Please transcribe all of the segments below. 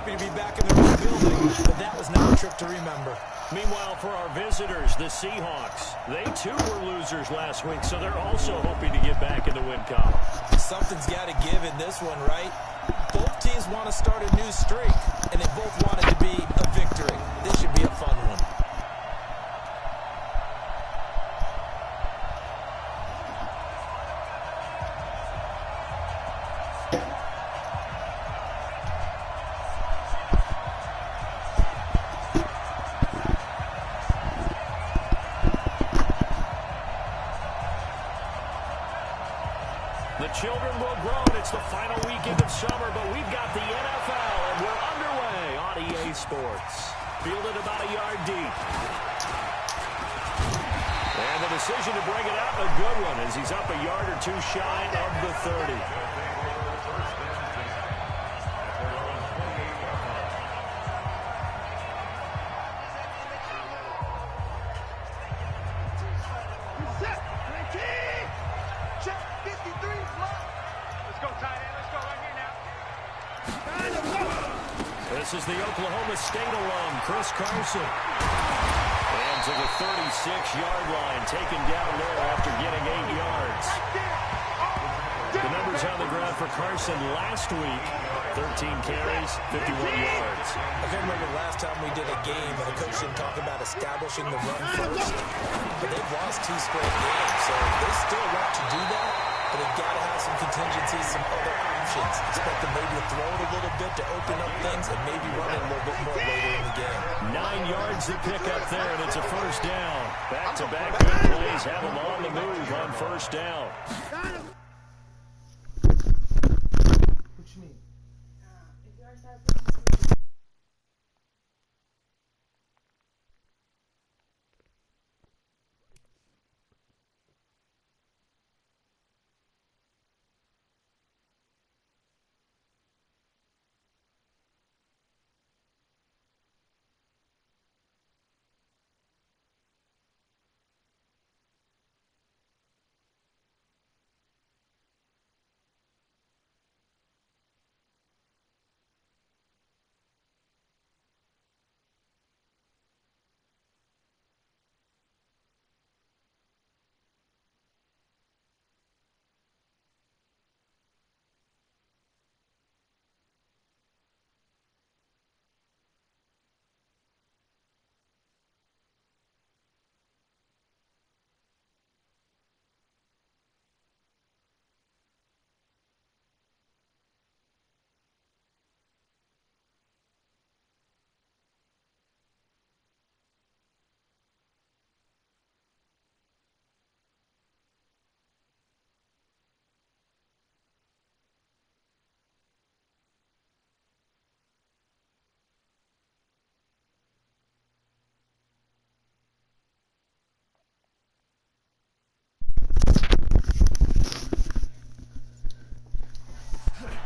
happy to be back in their own building, but that was not a trip to remember. Meanwhile, for our visitors, the Seahawks, they too were losers last week, so they're also hoping to get back in the win column. Something's got to give in this one, right? Both teams want to start a new streak, and they both want it to be a victory. This should be a fun one. The children will grow, and it's the final weekend of summer, but we've got the NFL, and we're underway on EA Sports. Fielded about a yard deep. And the decision to bring it out, a good one, as he's up a yard or two shy of the 30. This is the Oklahoma State alum, Chris Carson. And to the 36-yard line, taken down there after getting 8 yards. The numbers on the ground for Carson last week, 13 carries, 51 yards. I can remember last time we did a game and the coach didn't talk about establishing the run first. But they've lost 2 straight games, so they still want to do that. But they've got to have some contingencies, some other options. Expect them maybe to throw it a little bit to open up things and maybe run it a little bit more later in the game. 9 yards to pick up there, and it's a first down. Back-to-back good plays have them on the move on first down. What you mean?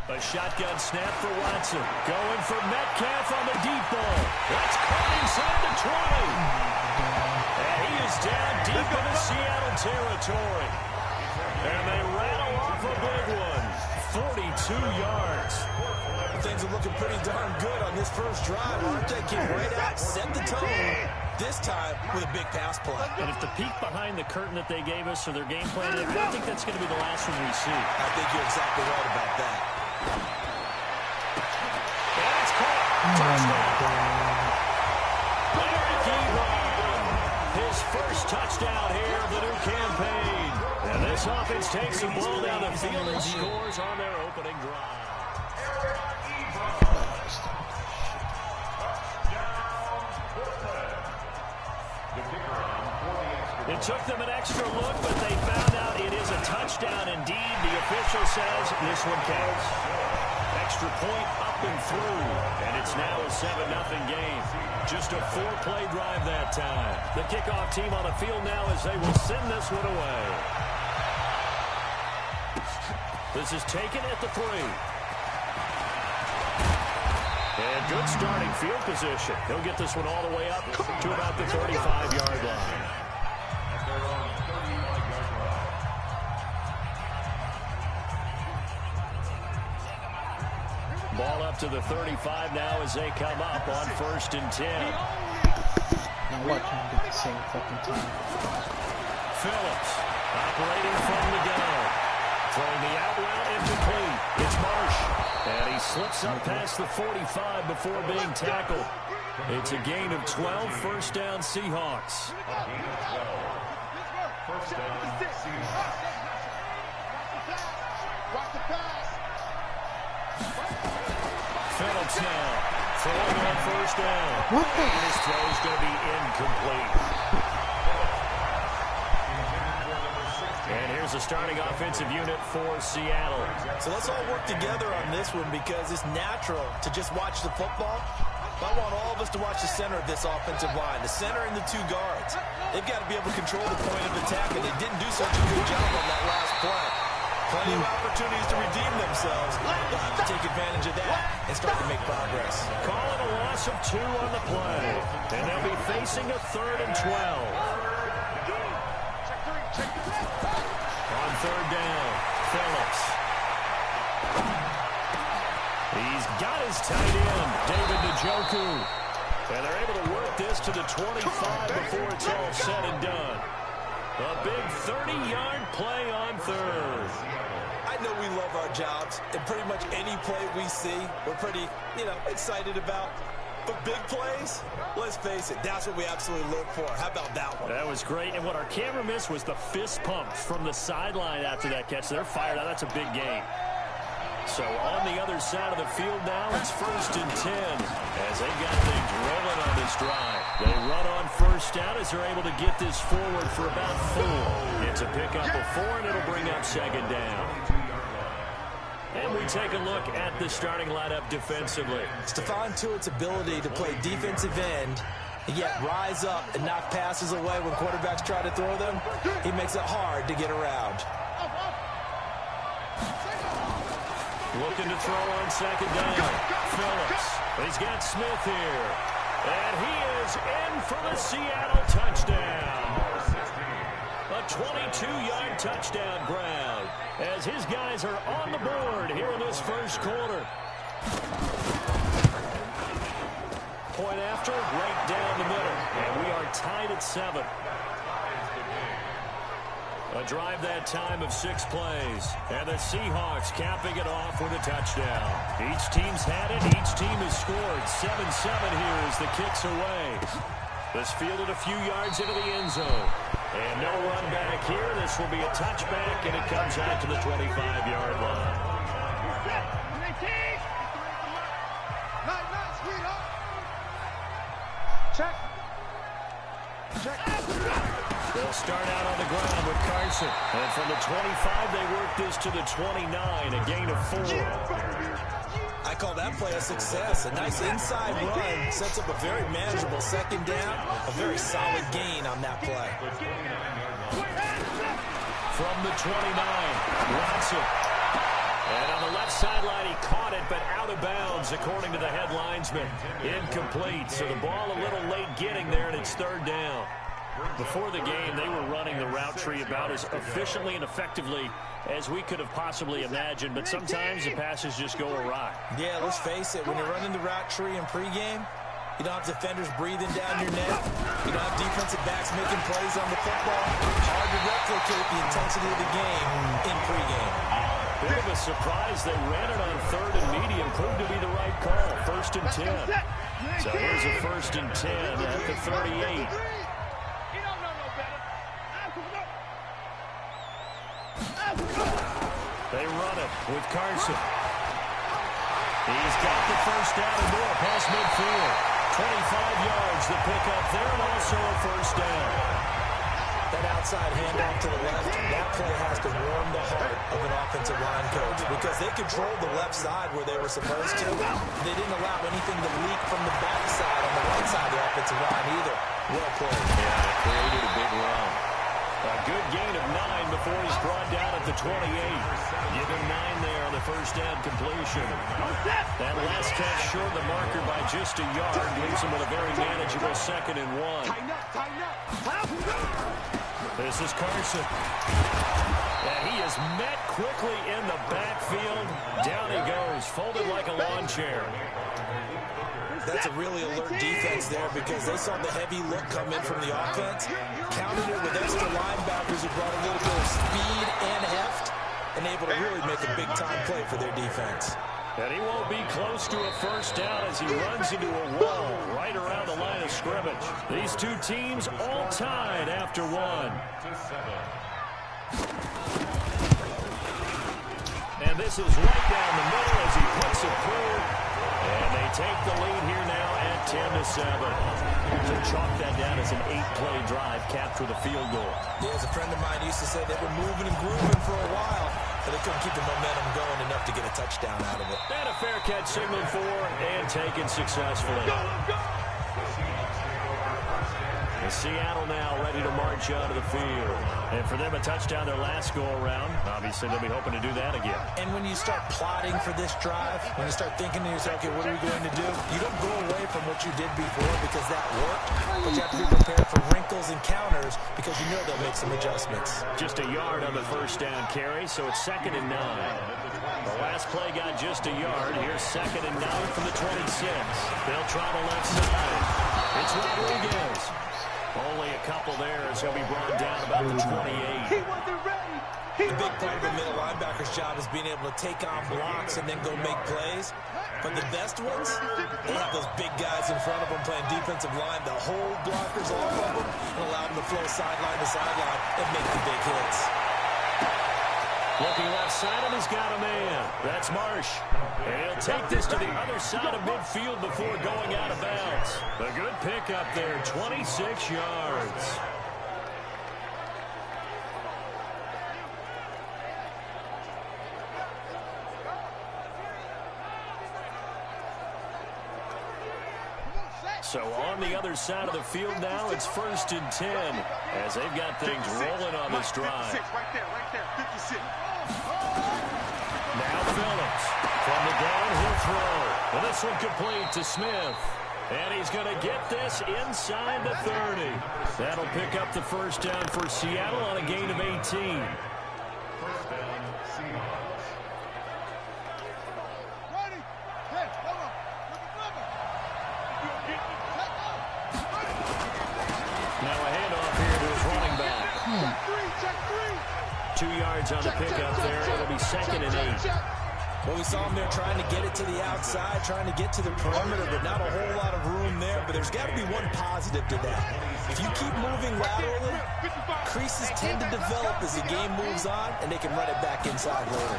A shotgun snap for Watson. Going for Metcalf on the deep ball. That's caught inside the 20. And he is down deep in the Seattle territory. And they rattle off a big one. 42 yards. Things are looking pretty darn good on this first drive, aren't they? Came right out, set the tone, this time with a big pass play. And if the peek behind the curtain that they gave us or their game plan, I don't think that's going to be the last one we see. I think you're exactly right about that. And it's caught. Touchdown. Eric Ebron. His first touchdown here of the new campaign. And this offense takes the ball down the field and scores on their opening drive. It took them an extra look, but they found out it is a touchdown indeed. The official says this one counts. Extra point up and through, and it's now a 7-0 game. Just a 4-play drive that time. The kickoff team on the field now as they will send this one away. This is taken at the 3. And good starting field position. He'll get this one all the way up to about the 35-yard line. Ball up to the 35 now as they come up on 1st and 10. Now watch him do the same fucking time. Phillips operating from the gun. Throwing the out route incomplete. It's Marsh. And he slips up past the 45 before being tackled. It's a gain of 12, first down Seahawks. First down Seahawks. Phillips now throwing on first down. And his throw is going to be incomplete. And here's the starting offensive unit for Seattle. So let's all work together on this one because it's natural to just watch the football. I want all of us to watch the center of this offensive line, the center and the two guards. They've got to be able to control the point of attack, and they didn't do such a good job on that last play. Plenty of opportunities to redeem themselves. They'll have to take advantage of that and start to make progress. Call it a loss of 2 on the play. And they'll be facing a 3rd and 12. On 3rd down, Phillips. He's got his tight end, David Njoku. And they're able to work this to the 25 before it's all said and done. A big 30-yard play on 3rd. I know we love our jobs, and pretty much any play we see, we're pretty, excited about. But big plays, let's face it, that's what we absolutely live for. How about that one? That was great, and what our camera missed was the fist pumps from the sideline after that catch. They're fired out. That's a big game. So on the other side of the field now, it's 1st and 10 as they got things rolling on this drive. They run on first down as they're able to get this forward for about 4. It's a pickup of 4, and it'll bring up 2nd down. And we take a look at the starting lineup defensively. Stephon Tuitt's ability to play defensive end and yet rise up and knock passes away when quarterbacks try to throw them, he makes it hard to get around. Looking to throw on 2nd down. Phillips. He's got Smith here. And he is in for the Seattle touchdown. A 22-yard touchdown grab as his guys are on the board here in this first quarter. Point after, right down the middle. And we are tied at 7. A drive that time of 6 plays. And the Seahawks capping it off with a touchdown. Each team's had it. Each team has scored. 7-7 here as the kick's away. This fielded a few yards into the end zone. And no run back here. This will be a touchback, and it comes out to the 25-yard line. Check. They'll start out on the ground with Carson. And from the 25, they work this to the 29, a gain of 4. I call that play a success. A nice inside run sets up a very manageable 2nd down. A very solid gain on that play. From the 29, Watson. And on the left sideline, he caught it, but out of bounds, according to the head linesman. Incomplete, so the ball a little late getting there, and it's 3rd down. Before the game, they were running the route tree about as efficiently and effectively as we could have possibly imagined, but sometimes the passes just go awry. Yeah, let's face it, when you're running the route tree in pregame, you don't have defenders breathing down your neck. You don't have defensive backs making plays on the football. Hard to replicate the intensity of the game in pregame. Bit of a surprise. They ran it on 3rd and medium. Proved to be the right call. 1st and 10. So here's a 1st and 10 at the 38. They run it with Carson. He's got the first down and more past midfield. 25 yards the pickup there, and also a 1st down. That outside handoff to the left, that play has to warm the heart of an offensive line coach because they controlled the left side where they were supposed to. They didn't allow anything to leak from the backside on the right side of the offensive line either. Well played. Yeah, it created a big run. A good gain of 9 before he's brought down at the 28. Give him 9 there on the first down completion. That last catch short the marker by just a yard leaves him with a very manageable 2nd and 1. This is Carson. And he is met quickly in the backfield. Down he goes, folded like a lawn chair. That's a really alert defense there because they saw the heavy look come in from the offense, countered it with extra linebackers who brought a little bit of speed and heft, and able to really make a big-time play for their defense. And he won't be close to a first down as he runs into a wall right around the line of scrimmage. These two teams all tied after one. And this is right down the middle as he puts it through. And they take the lead here now at 10-7. So chalk that down as an 8-play drive, capture the field goal. Yeah, as a friend of mine used to say, they were moving and grooving for a while, but they couldn't keep the momentum going enough to get a touchdown out of it. And a fair catch signaled for and taken successfully. And Seattle now ready to march onto the field. And for them, a touchdown their last go-around. Obviously, they'll be hoping to do that again. And when you start plotting for this drive, when you start thinking to yourself, okay, what are we going to do? You don't go away from what you did before because that worked, but you have to be prepared for wrinkles and counters because you know they'll make some adjustments. Just a yard on the first down carry, so it's 2nd and 9. The last play got just a yard. Here's 2nd and 9 from the 26. They'll try the left side. It's Rodriguez. Only a couple there as he'll be brought down about the 28. He wasn't ready. The big part of the middle linebacker's job is being able to take on blocks and then go make plays. But the best ones, they have those big guys in front of them playing defensive line. They'll hold blockers off of them and allow them to flow sideline to sideline and make the big hits. Looking left side, and he's got a man. That's Marsh. And he'll take this to the other side of midfield before going out of bounds. A good pickup there, 26 yards. So on the other side of the field now, it's 1st and 10 as they've got things rolling on this drive. 56, right there, 56. Now Phillips from the downhill throw. And this one complete to Smith. And he's going to get this inside the 30. That'll pick up the first down for Seattle on a gain of 18. First down, Seahawks. Ready? Hey, come on. Now a handoff here to his running back. Check three. 2 yards on the pickup there. It'll be 2nd and 8. Well, we saw him there trying to get it to the outside, trying to get to the perimeter, but not a whole lot of room there. But there's got to be one positive to that. If you keep moving laterally, creases tend to develop as the game moves on, and they can run it back inside later.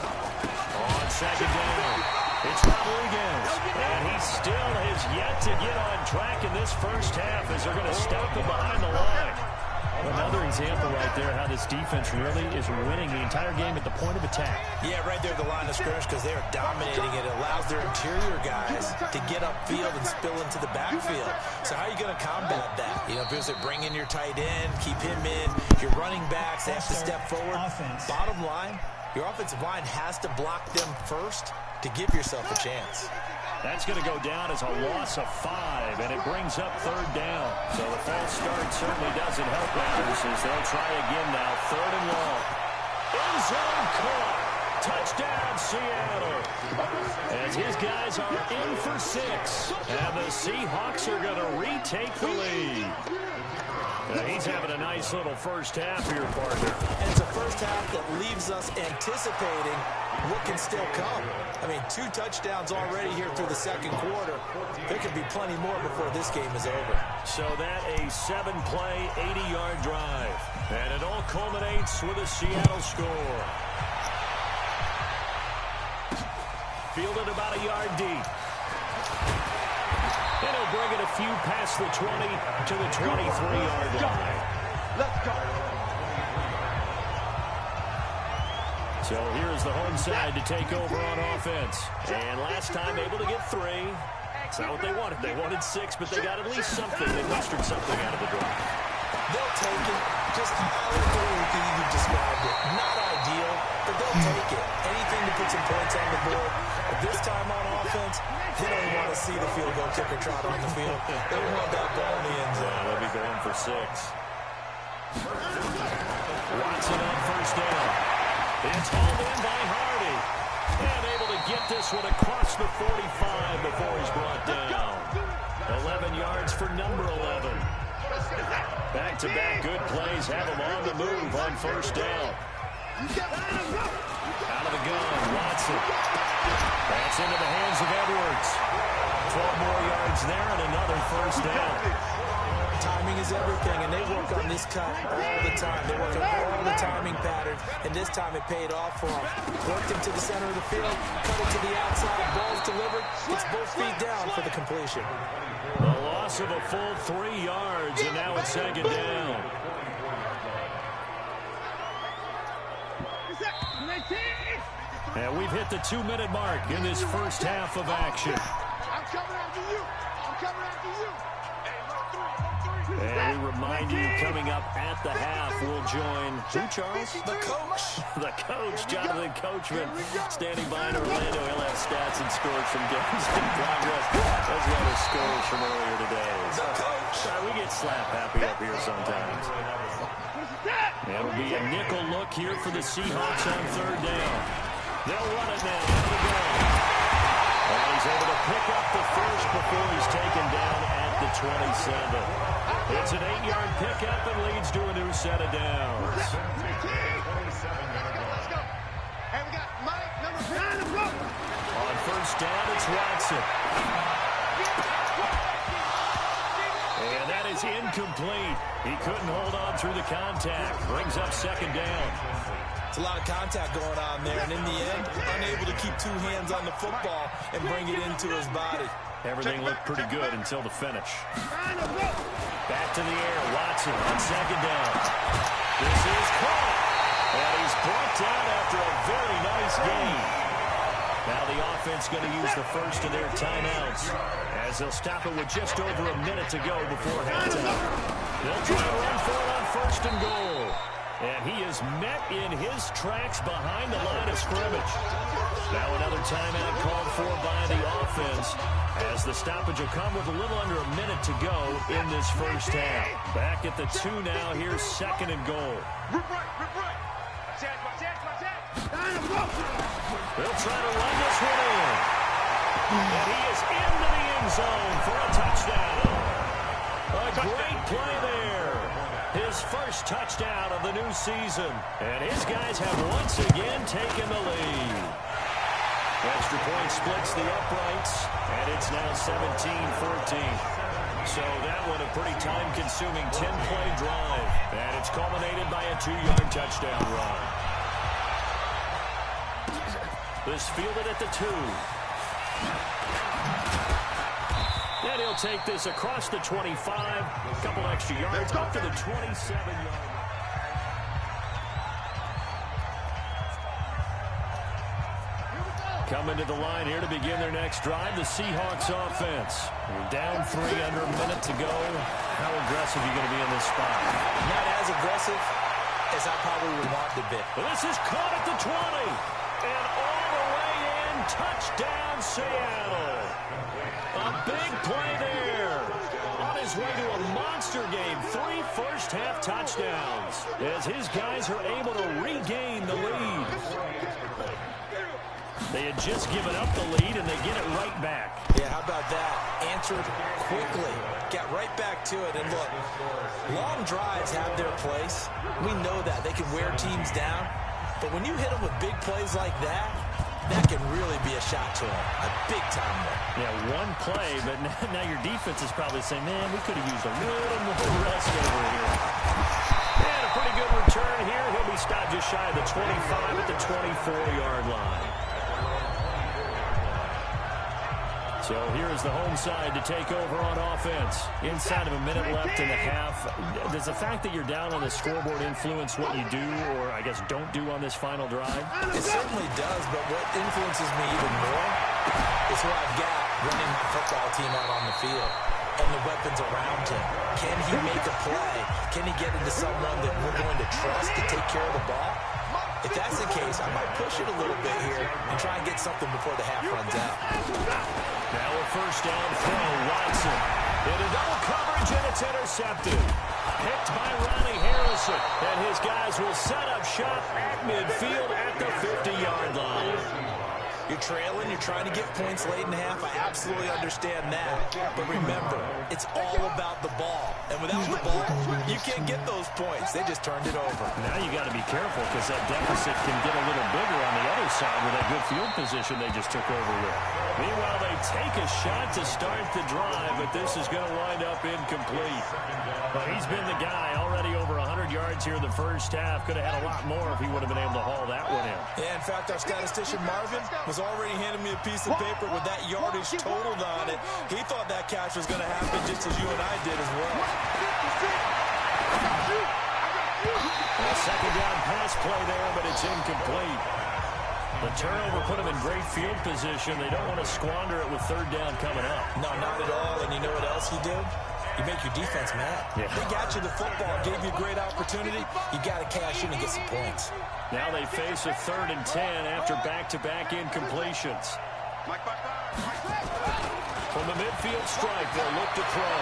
On 2nd down, it's Rodriguez. And he still has yet to get on track in this first half as they're going to stop him behind the line. Another example right there how this defense really is winning the entire game at the point of attack. Yeah, right there at the line of scrimmage because they are dominating it. It allows their interior guys to get upfield and spill into the backfield. So how are you going to combat that? You know, if you bring in your tight end, keep him in, your running backs, they have to step forward. Bottom line, your offensive line has to block them first to give yourself a chance. That's going to go down as a loss of 5, and it brings up 3rd down. So the false start certainly doesn't help matters as they'll try again now. 3rd and long. End zone caught. Touchdown, Seattle. As his guys are in for 6, and the Seahawks are going to retake the lead. He's having a nice little first half here, partner. And it's a first half that leaves us anticipating what can still come. I mean, 2 touchdowns already here through the 2nd quarter. There could be plenty more before this game is over. So that a 7-play, 80-yard drive. And it all culminates with a Seattle score. Fielded about a yard deep. And he'll bring it a few past the 20 to the 23-yard line. Let's go. So here's the home side to take over on offense. And last time able to get 3. It's not what they wanted. They wanted 6, but they got at least something. They mustered something out of the drive. They'll take it. Just how you described it. Not ideal, but they'll take it. Anything to put some points on the board. But this time on offense, they don't want to see the field goal kicker trot on the field. They want that ball in the end zone. They'll be going for 6. Watson on first down. It's hauled in by Hardy. And able to get this one across the 45 before he's brought down. 11 yards for number 11. Back-to-back good plays have him on the move on first down. Out of the gun, Watson. That's into the hands of Edwards. 12 more yards there and another first down. Timing is everything, and they work on this cut all the time. They work on all the timing patterns, and this time it paid off for them. Worked him to the center of the field, cut it to the outside, ball's delivered, gets both feet down for the completion. A loss of a full 3 yards, and now it's second down. And we've hit the 2-minute mark in this first half of action. I'm coming after you. I'm coming after you. And we remind you, coming up at the half, we'll join, who, Charles? The coach. The coach, Jonathan Coachman, standing by in Orlando. He'll have stats and scores from games in progress, as well as scores from earlier today. The coach. We get slap happy up here sometimes. It'll be a nickel look here for the Seahawks on third down. They'll run it now. Out of the gun. And he's able to pick up the first before he's taken down at the 27. It's an 8-yard pickup and leads to a new set of downs. Hey, we got Mike, number 9. On first down, it's Watson. And that is incomplete. He couldn't hold on through the contact. Brings up second down. It's a lot of contact going on there, and in the end, unable to keep two hands on the football and bring it into his body. Everything looked pretty good until the finish. Back to the air. Watson on second down. This is caught. And he's brought down after a very nice gain. Now the offense going to use the first of their timeouts as they'll stop it with just over a minute to go before halftime. They'll try to run for it on first and goal. And he is met in his tracks behind the line of scrimmage. Now another timeout called for by the offense as the stoppage will come with a little under a minute to go in this first half. Back at the 2 now. Here's second and goal. They'll try to run this one in. And he is into the end zone for a touchdown. A great play there. His first touchdown of the new season. And his guys have once again taken the lead. Extra point splits the uprights, and it's now 17-14. So that one a pretty time-consuming 10-play drive. And it's culminated by a 2-yard touchdown run. This fielded at the 2. And he'll take this across the 25. A couple extra yards up to the 27-yard. Coming to the line here to begin their next drive, the Seahawks offense. We're down 3 under a minute to go. How aggressive are you going to be in this spot? Not as aggressive as I probably would want to be. But this is caught at the 20. And all the way in, touchdown Seattle. A big play there. On his way to a monster game, 3 first-half touchdowns as his guys are able to regain the lead. They had just given up the lead, and they get it right back. Yeah, how about that? Answered quickly. Got right back to it. And look, long drives have their place. We know that. They can wear teams down. But when you hit them with big plays like that, that can really be a shot to them. A big-time one. Yeah, one play, but now your defense is probably saying, man, we could have used a little more rest over here. And a pretty good return here. He'll be stopped just shy of the 25 at the 24-yard line. So here is the home side to take over on offense. Inside of a minute left in the half. Does the fact that you're down on the scoreboard influence what you do or, I guess, don't do on this final drive? It certainly does, but what influences me even more is who I've got running my football team out on the field and the weapons around him. Can he make a play? Can he get into someone that we're going to trust to take care of the ball? If that's the case, I might push it a little bit here and try and get something before the half runs out. Now a first down throw, Watson. Into double coverage, and it's intercepted. Picked by Ronnie Harris Wilson. And his guys will set up shop at midfield at the 50-yard line. You're trailing, you're trying to get points late in the half. I absolutely understand that. But remember, it's all about the ball. And without the ball, you can't get those points. They just turned it over. Now you got to be careful because that deficit can get a little bigger on the other side with that good field position they just took over with. Meanwhile, they take a shot to start the drive, but this is going to wind up incomplete. But he's been the guy already over 100 yards here in the first half. Could have had a lot more if he would have been able to haul that one in. Yeah, in fact, our statistician Marvin was already handing me a piece of paper with that yardage totaled on it. He thought that catch was going to happen just as you and I did as well. A second down pass play there, but it's incomplete. The turnover put them in great field position. They don't want to squander it with third down coming up. No, not at all. And you know what else you do? You make your defense mad. Yeah. They got you the football, gave you a great opportunity. You got to cash in and get some points. Now they face a 3rd and 10 after back-to-back incompletions. From the midfield strike, they'll look to throw.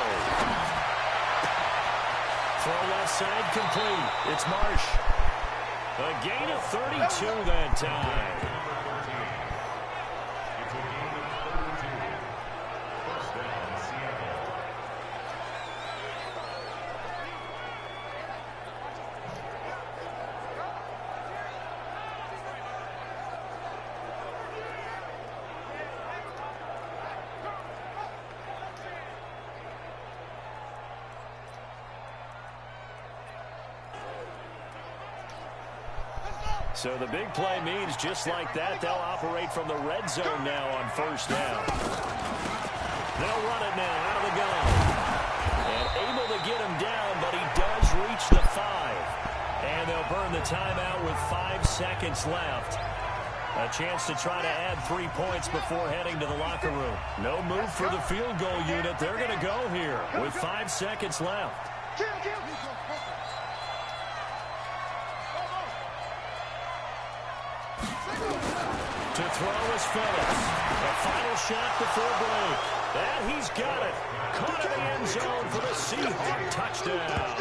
Throw left side complete. It's Marsh. A gain of 32 that time. So the big play means just like that, they'll operate from the red zone now on first down. They'll run it now out of the gun. And able to get him down, but he does reach the 5. And they'll burn the timeout with 5 seconds left. A chance to try to add 3 points before heading to the locker room. No move for the field goal unit. They're going to go here with 5 seconds left. To throw is Phillips. A final shot before break. And he's got it. Caught in the end zone for the Seahawk touchdown.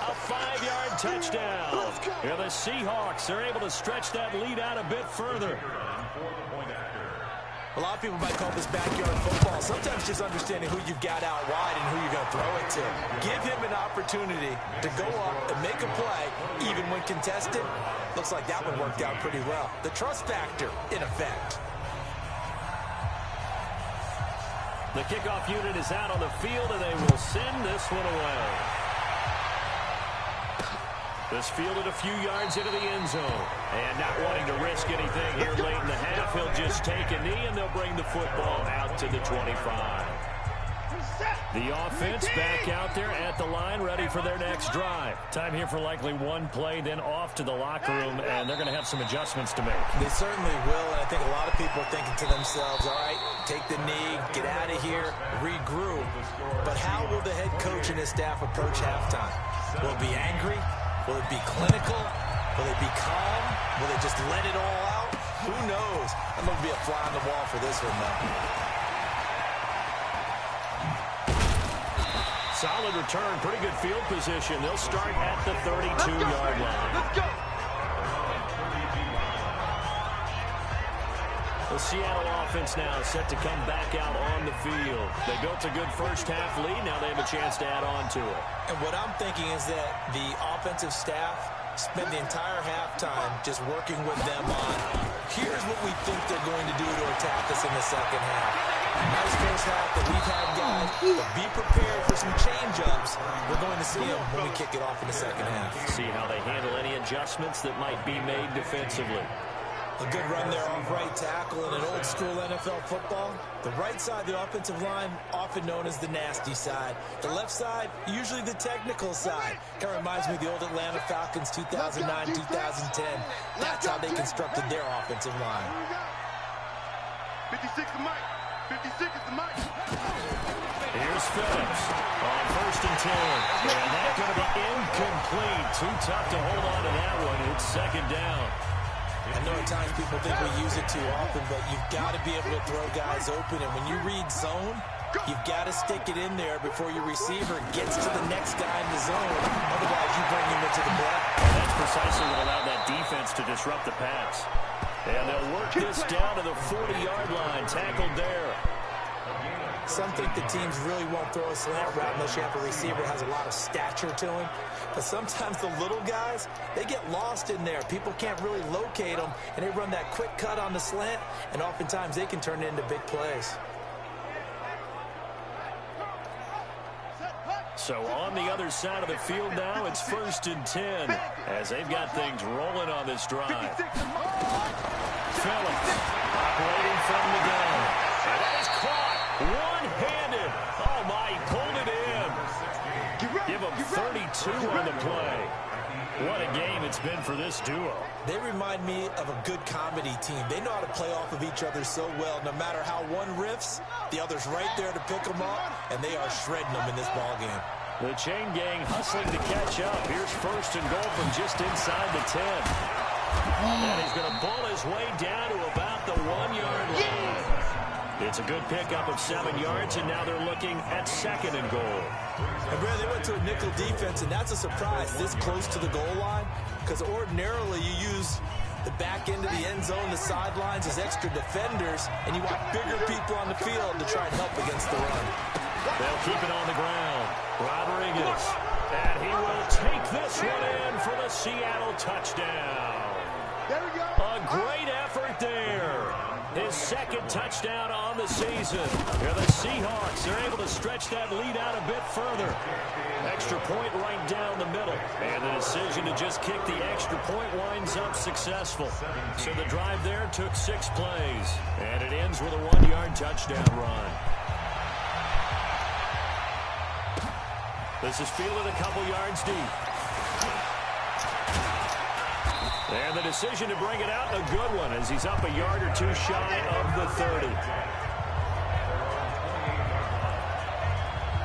A 5-yard touchdown. Yeah, the Seahawks are able to stretch that lead out a bit further. A lot of people might call this backyard football. Sometimes just understanding who you've got out wide and who you're going to throw it to. Give him an opportunity to go up and make a play, even when contested. Looks like that one worked out pretty well. The trust factor in effect. The kickoff unit is out on the field, and they will send this one away. This fielded a few yards into the end zone. And not wanting to risk anything here late in the half, he'll just take a knee, and they'll bring the football out to the 25. The offense back out there at the line, ready for their next drive. Time here for likely one play, then off to the locker room, and they're going to have some adjustments to make. They certainly will, and I think a lot of people are thinking to themselves, all right, take the knee, get out of here, regroup. But how will the head coach and his staff approach halftime? Will it be angry? Will it be clinical? Will it be calm? Will they just let it all out? Who knows? I'm going to be a fly on the wall for this one, though. Solid return, pretty good field position. They'll start at the 32-yard line. Let's go. The Seattle offense now set to come back out on the field. They built a good first-half lead. Now they have a chance to add on to it. And what I'm thinking is that the offensive staff spend the entire halftime just working with them on, here's what we think they're going to do to attack us in the second half. Nice first half that we've had, guys, but be prepared for some change-ups. We're going to see them when we kick it off in the second half. See how they handle any adjustments that might be made defensively. A good run there off right tackle in an old-school NFL football. The right side of the offensive line, often known as the nasty side. The left side, usually the technical side. Kind of reminds me of the old Atlanta Falcons 2009-2010. That's how they constructed their offensive line. 56 to Mike. 56 is the mic. Here's Phillips on 1st and 10. And that's going to be incomplete. Too tough to hold on to that one. It's second down. I know at times people think we use it too often, but you've got to be able to throw guys open. And when you read zone, You've got to stick it in there before your receiver gets to the next guy in the zone. Otherwise, you bring him into the play. And that's precisely what allowed that defense to disrupt the pass. And they'll work this down to the 40-yard line. Tackled there. Some think the teams really won't throw a slant route unless you have a receiver that has a lot of stature to him. But sometimes the little guys, they get lost in there. People can't really locate them, and they run that quick cut on the slant, and oftentimes they can turn it into big plays. So on the other side of the field now, it's 1st and 10 as they've got things rolling on this drive. Phillips operating from the gun. And that is caught one-handed. Oh, my, he pulled it in. Give him 32 on the play. What a game it's been for this duo. They remind me of a good comedy team. They know how to play off of each other so well. No matter how one riffs, the other's right there to pick them up, and they are shredding them in this ballgame. The chain gang hustling to catch up. Here's 1st and goal from just inside the 10. And he's going to bull his way down to about the 1-yard line. It's a good pickup of 7 yards, and now they're looking at 2nd and goal. And Brad, they went to a nickel defense, and that's a surprise this close to the goal line, because ordinarily you use the back end of the end zone, the sidelines as extra defenders, and you want bigger people on the field to try and help against the run. They'll keep it on the ground. Rodriguez, and he will take this one in for the Seattle touchdown. There we go. A great effort there. His 2nd touchdown on the season. Here the Seahawks are able to stretch that lead out a bit further. Extra point right down the middle. And the decision to just kick the extra point winds up successful. So the drive there took 6 plays. And it ends with a 1-yard touchdown run. This is fielded a couple yards deep. And the decision to bring it out, a good one, as he's up a yard or 2 shy of the 30.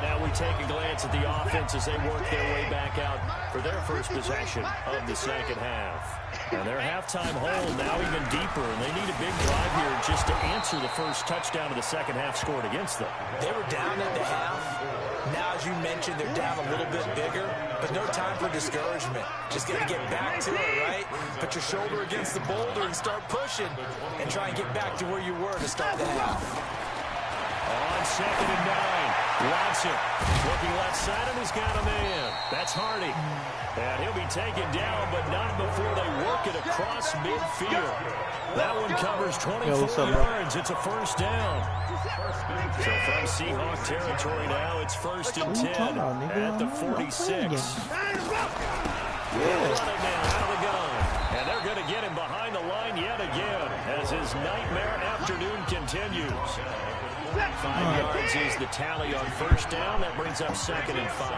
Now we take a glance at the offense as they work their way back out for their first possession of the 2nd half. And their halftime hole now even deeper, and they need a big drive here just to answer the first touchdown of the 2nd half scored against them. They were down at the half. Now, as you mentioned, they're down a little bit bigger, but no time for discouragement. Just got to get back to it, right? Put your shoulder against the boulder and start pushing and try and get back to where you were to start the half. On 2nd and 9, Watson looking left side, and he's got a man. That's Hardy. And he'll be taken down, but not before they work it across midfield. That one covers 24 yards. It's a 1st down. So from Seahawk territory now, it's 1st and 10 at the 46. Run it now out of the gun. And they're going to get him behind the line yet again as his nightmare afternoon continues. 5 yards is the tally on 1st down. That brings up 2nd and 5.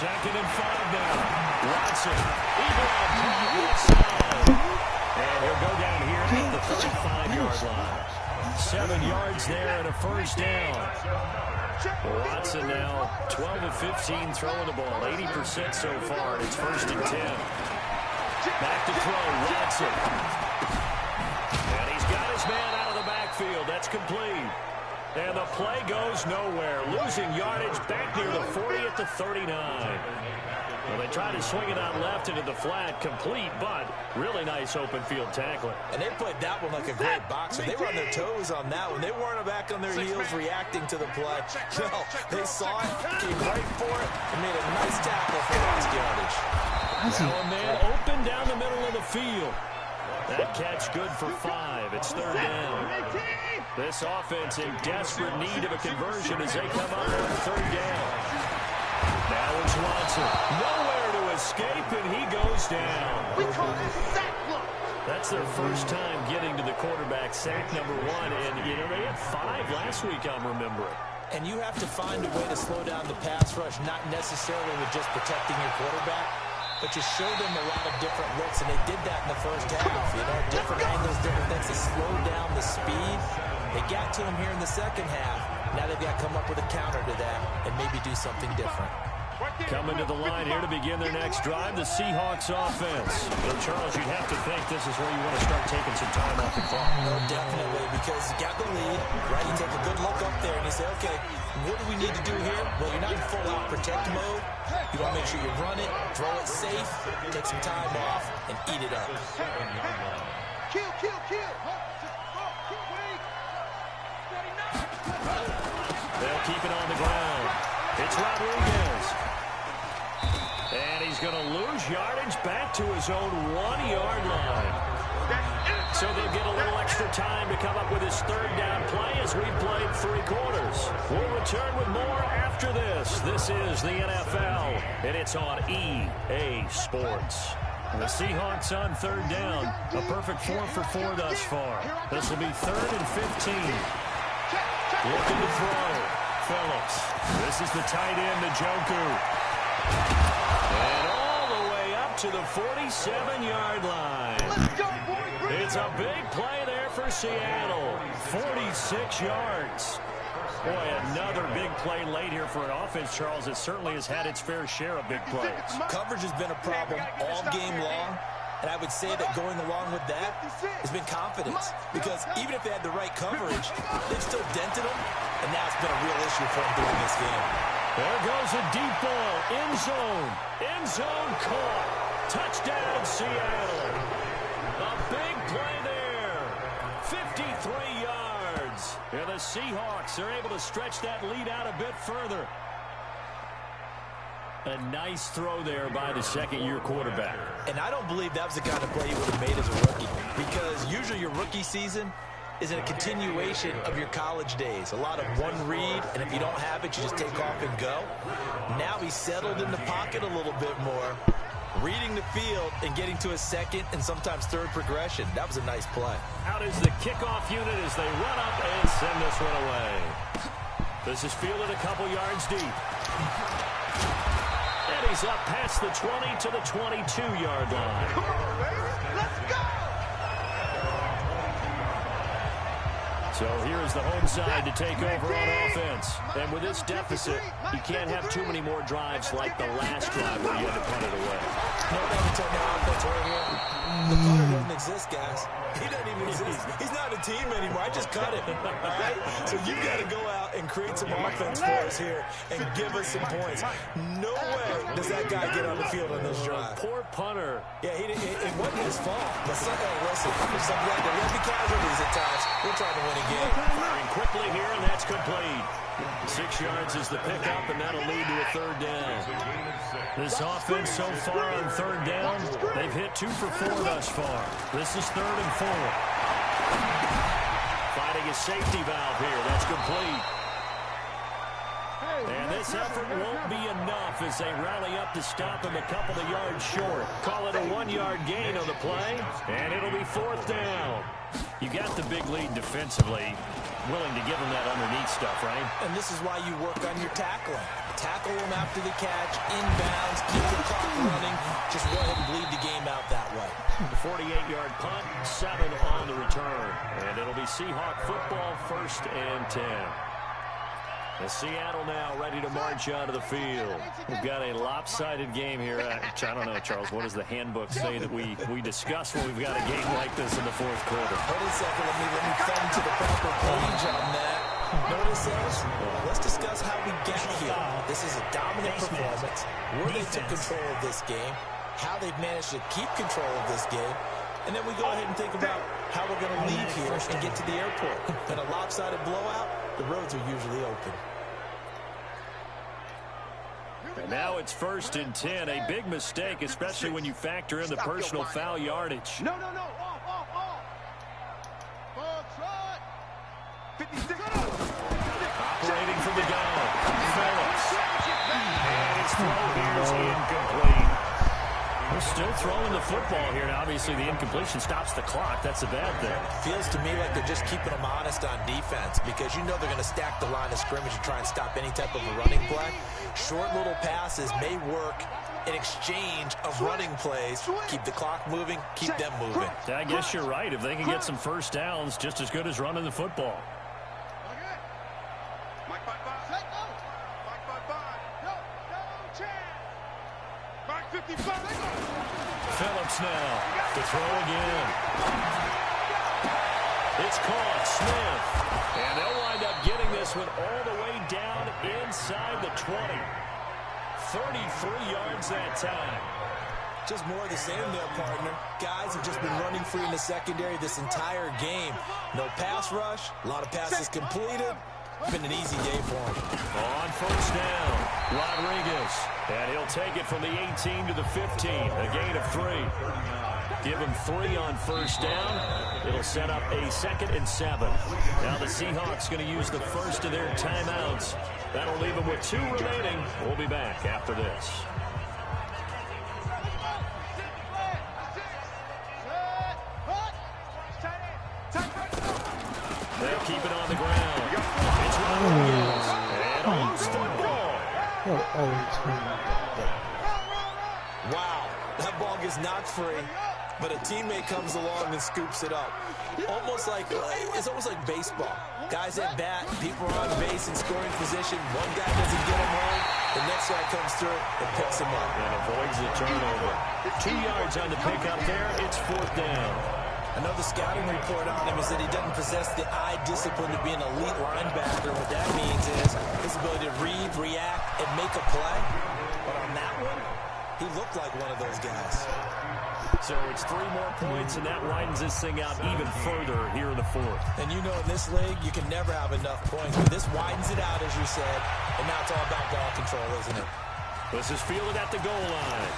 2nd and 5 now. Watson, eagle on top, left side. And he'll go down here at the 35-yard line. 7 yards there and a 1st down. Watson now 12 of 15 throwing the ball, 80% so far, and it's 1st and 10. Back to throw, Watson. And he's got his man out of the backfield. That's complete. And the play goes nowhere. Losing yardage back near the 40 at the 39. Well, they try to swing it out left into the flat, complete, but really nice open field tackling. And they played that one like a great boxer. They were on their toes on that one. They weren't back on their heels reacting to the play. No, they saw it, came right for it, and made a nice tackle for lost yardage. Now a man open down the middle of the field. That catch good for 5. It's 3rd down. This offense in desperate need of a conversion as they come up on 3rd down. Now it's Watson. Nowhere to escape, and he goes down. We call this sack block. That's their first time getting to the quarterback, sack number 1. And, you know, they had 5 last week, I'm remembering. And you have to find a way to slow down the pass rush, not necessarily with just protecting your quarterback, but you show them a lot of different looks, and they did that in the first half. You know, different angles, different things to slow down the speed. They got to him here in the second half. Now they've got to come up with a counter to that and maybe do something different. Coming to the line here to begin their next drive, the Seahawks offense. So, Charles, you'd have to think this is where you want to start taking some time off the clock. No, definitely, because you got the lead, right? You take a good look up there and you say, okay, what do we need to do here? Well, you're not in full-out protect mode. You want to make sure you run it, throw it safe, take some time off, and eat it up. Kill. They'll keep it on the ground. It's Rodriguez. And he's going to lose yardage back to his own 1-yard line. So they'll get a little extra time to come up with his third down play as we've played 3 quarters. We'll return with more after this. This is the NFL, and it's on EA Sports. The Seahawks on third down. A perfect 4 for 4 thus far. This will be 3rd and 15. Looking to throw. Phillips. This is the tight end, Njoku. And all the way up to the 47-yard line. It's a big play there for Seattle. 46 yards. Boy, another big play late here for an offense, Charles, that certainly has had its fair share of big plays. Coverage has been a problem all game long, and I would say that going along with that has been confidence. Because even if they had the right coverage, they've still dented them, and now it's been a real issue for them during this game. There goes a deep ball. End zone. End zone caught. Touchdown, Seattle. A big play there. 53 yards. And the Seahawks are able to stretch that lead out a bit further. A nice throw there by the second-year quarterback. And I don't believe that was the kind of play he would have made as a rookie. Because usually your rookie season is a continuation of your college days. A lot of one read, and if you don't have it, you just take off and go. Now he's settled in the pocket a little bit more, reading the field and getting to a second and sometimes third progression. That was a nice play. Out is the kickoff unit as they run up and send this one away. This is fielded a couple yards deep. And he's up past the 20 to the 22-yard line. Come on, baby. Let's go. So here's the home side to take over on offense. And with this deficit, you can't have too many more drives like the last drive where you had to punt it away. No, every time the offense right here, the punter doesn't exist, guys. He doesn't even exist. He's not a team anymore. I just cut him. All right? So you've got to go out and create some offense for us here and give us some points. No way does that guy get on the field on this drive. Poor punter. Yeah, it wasn't his fault. But listen, there's some guys that will be casualties at times. We're trying to win a game. Firing quickly here, and that's complete. 6 yards is the pickup, and that'll lead to a third down. This offense so far on third down, they've hit 2 for 4 thus far. This is 3rd and 4. Finding a safety valve here. That's complete. And this effort won't be enough as they rally up to stop him a couple of yards short. Call it a 1-yard gain on the play, and it'll be 4th down. You got the big lead defensively, willing to give them that underneath stuff, right? And this is why you work on your tackling. Tackle them after the catch, inbounds, keep the clock running. Just go ahead and bleed the game out that way. The 48-yard punt, 7 on the return. And it'll be Seahawk football, 1st and 10. And Seattle now ready to march onto the field. We've got a lopsided game here. I don't know, Charles, what does the handbook say that we discuss when we've got a game like this in the 4th quarter? Hold a second. Let me thumb to the proper page on that. Notice this. Let's discuss how we get here. This is a dominant performance. Where they took control of this game. How they've managed to keep control of this game. And then we go ahead and think about how we're going to leave here and get to the airport. In a lopsided blowout, the roads are usually open. And now it's 1st and 10. A big mistake, especially when you factor in the personal foul yardage. No. Off. Try. 56. Operating from the gun. Phillips. And his throw here is incomplete. We're still throwing the football here. Now, obviously, the incompletion stops the clock. That's a bad thing. Feels to me like they're just keeping them honest on defense because you know they're going to stack the line of scrimmage and try and stop any type of a running play. Short little passes may work in exchange of running plays. Keep the clock moving, keep them moving. I guess you're right. If they can get some first downs, just as good as running the football. Mike 5-5. No chance. snaps now to throw again. It's caught. Smith. And they'll wind up getting this one all the way down inside the 20. 33 yards that time. Just more of the same there, partner. Guys have just been running free in the secondary this entire game. No pass rush, a lot of passes completed. Been an easy day for him. On first down, Rodriguez. And he'll take it from the 18 to the 15. A gain of 3. Give him 3 on first down. It'll set up a 2nd and 7. Now the Seahawks going to use the first of their timeouts. That'll leave them with 2 remaining. We'll be back after this. They'll keep it on the ground. It's Rodriguez. And a loose football. Wow, that ball gets knocked free, but a teammate comes along and scoops it up. It's almost like baseball. Guys at bat, people are on base in scoring position. One guy doesn't get him home. The next guy comes through and picks him up. And avoids the turnover. 2 yards on the pickup there. It's 4th down. Another scouting report on him is that he doesn't possess the eye discipline to be an elite linebacker. What that means is his ability to read, react, and make a play. But on that one, he looked like one of those guys. So it's 3 more points, and that widens this thing out even further here in the 4th. And you know in this league, you can never have enough points. But this widens it out, as you said, and now it's all about ball control, isn't it? This is fielded at the goal line.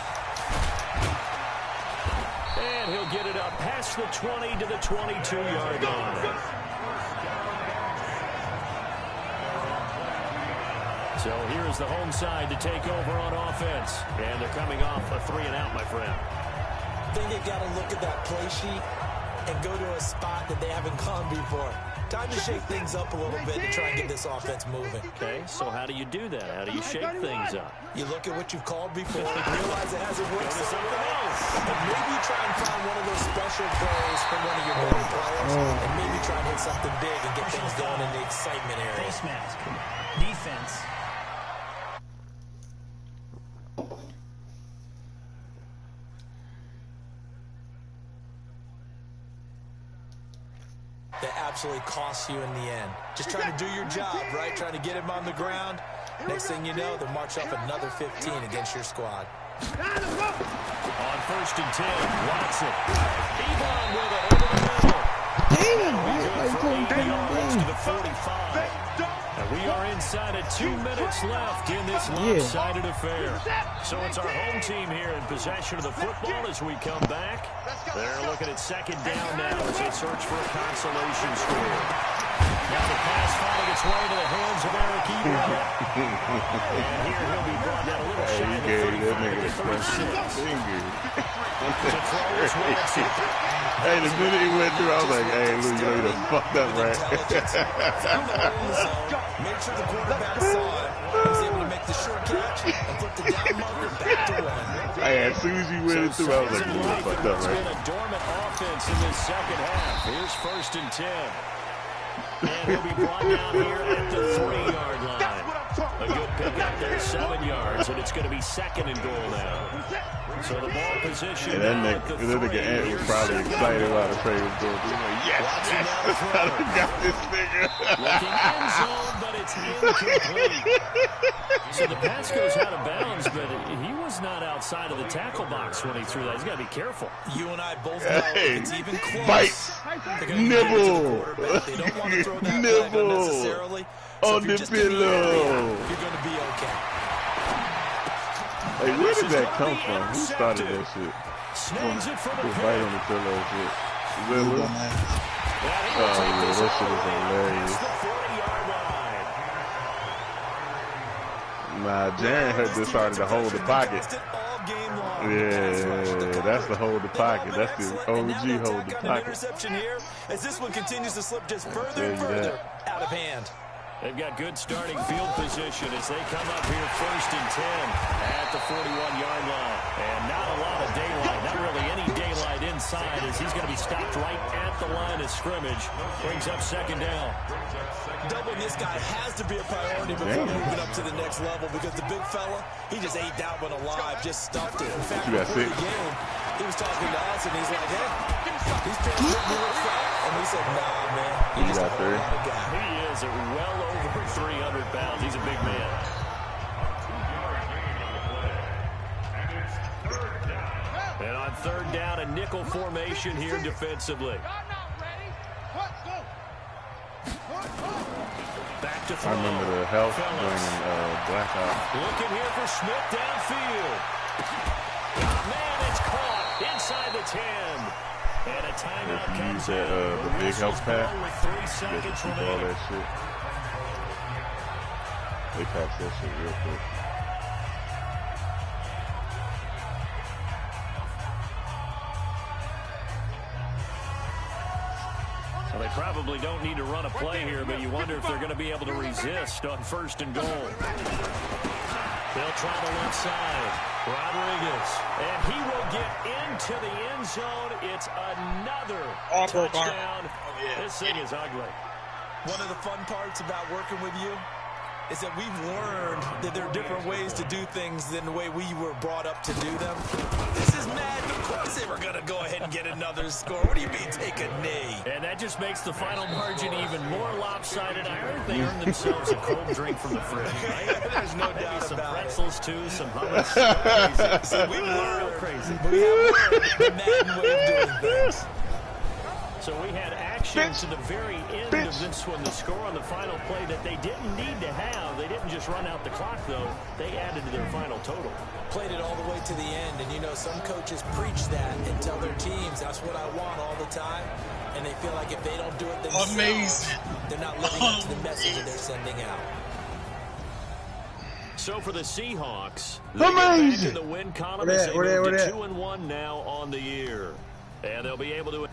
And he'll get it up past the 20 to the 22-yard line. So here's the home side to take over on offense. And they're coming off a 3-and-out, my friend. I think they've got to look at that play sheet and go to a spot that they haven't gone before. Time to shake things up a little bit to try and get this offense moving. Okay, so how do you do that? How do you shake things up? You look at what you've called before, realize it hasn't worked somewhere else, and maybe try and find one of those special plays from one of your better players, and maybe try and hit something big and get things going in the excitement area. Face mask. Defense. That absolutely costs you in the end. Just trying to do your job, right? Trying to get him on the ground. Next thing you know, they'll march up another 15 against your squad. On first and 10, Watson. Ebron with it over the middle. Damn! Good yards to the 45. And we are inside of 2 minutes left in this lopsided affair. So it's our home team here in possession of the football as we come back. They're looking at 2nd down now as they search for a consolation score. Now the pass finding its way to the hands of Eric Ebron. And here he'll be brought down a little shy of the 35 to throw is Wilson. Hey, the minute he went through, I was like, hey, Lou, you know you done fucked up, right? Made sure the quarterback saw it. He was able to make the short catch and put the down marker back to 1. Hey, as soon as he went through, I was like, you done fucked up, It's right? been a dormant offense in this second half. Here's first and 10. And he'll be brought down here at the 3-yard line. A good pick up there, 7 yards, and it's going to be 2nd and goal now. So the ball position And now at the 3. that nigga Ant was probably excited about the trade was going through. Like, yes, I done got this nigga. Looking end zone, but it's incomplete. So the pass goes out of bounds, but he was not outside of the tackle box when he threw that. He's got to be careful. You and I both know if it's even close. Bite. Nibble. They don't want to throw that flag Nibble. unnecessarily. So On the pillow. You're going to be okay. Hey, where did that come from? Who started that shit? Snags it for the Just bite on the pillow shit. Is that Lou? Oh, yeah, that shit is hilarious. Nah, Jaren had decided to hold the pocket. Yeah, that's the hold the pocket. That's the OG hold the pocket. Interception here as this one continues to slip just further and further out of hand. They've got good starting field position as they come up here first and 10 at the 41-yard line. And not a lot of daylight, not really any daylight inside as he's going to be stopped right at the line of scrimmage. Brings up 2nd down. Doubling this guy has to be a priority before moving up to the next level because the big fella, he just ate that one alive, just stuffed it. In fact, before the game, He was talking to us, and he's like, hey, he's trying to make me look fat. And we said, nah, man. He's got 3. He is at well over 300 pounds. He's a big man. And on third down, a nickel formation here defensively. Back to throw. I remember the health during blackout. Looking here for Smith downfield. Man, it's caught inside the 10. And a timeout If you comes use that, the big health pack, with 3 you seconds keep all remaining. that shit. They patch that shit real quick. Well, they probably don't need to run a play here, but you wonder if they're going to be able to resist on 1st and goal. They'll try the left side. Rodriguez. And he will get into the end zone. It's another touchdown. This thing is ugly. One of the fun parts about working with you is that we've learned that there are different ways to do things than the way we were brought up to do them. This is Madden. Of course they were going to go ahead and get another score. What do you mean take a knee? And that just makes the final margin even more lopsided. I heard they earned themselves a cold drink from the fridge, right? There's no Maybe doubt some about pretzels, too, some hummus. Crazy. So we learned Crazy. We have learned the Madden way of doing things. So we had action to the very end of this one, the score on the final play that they didn't need to have. They didn't just run out the clock, though. They added to their final total. Played it all the way to the end, and you know, some coaches preach that and tell their teams, that's what I want all the time, and they feel like if they don't do it themselves, they're not living up to the message that they're sending out. So for the Seahawks, they get back in the win column as they move to 2-1 now on the year. And they'll be able to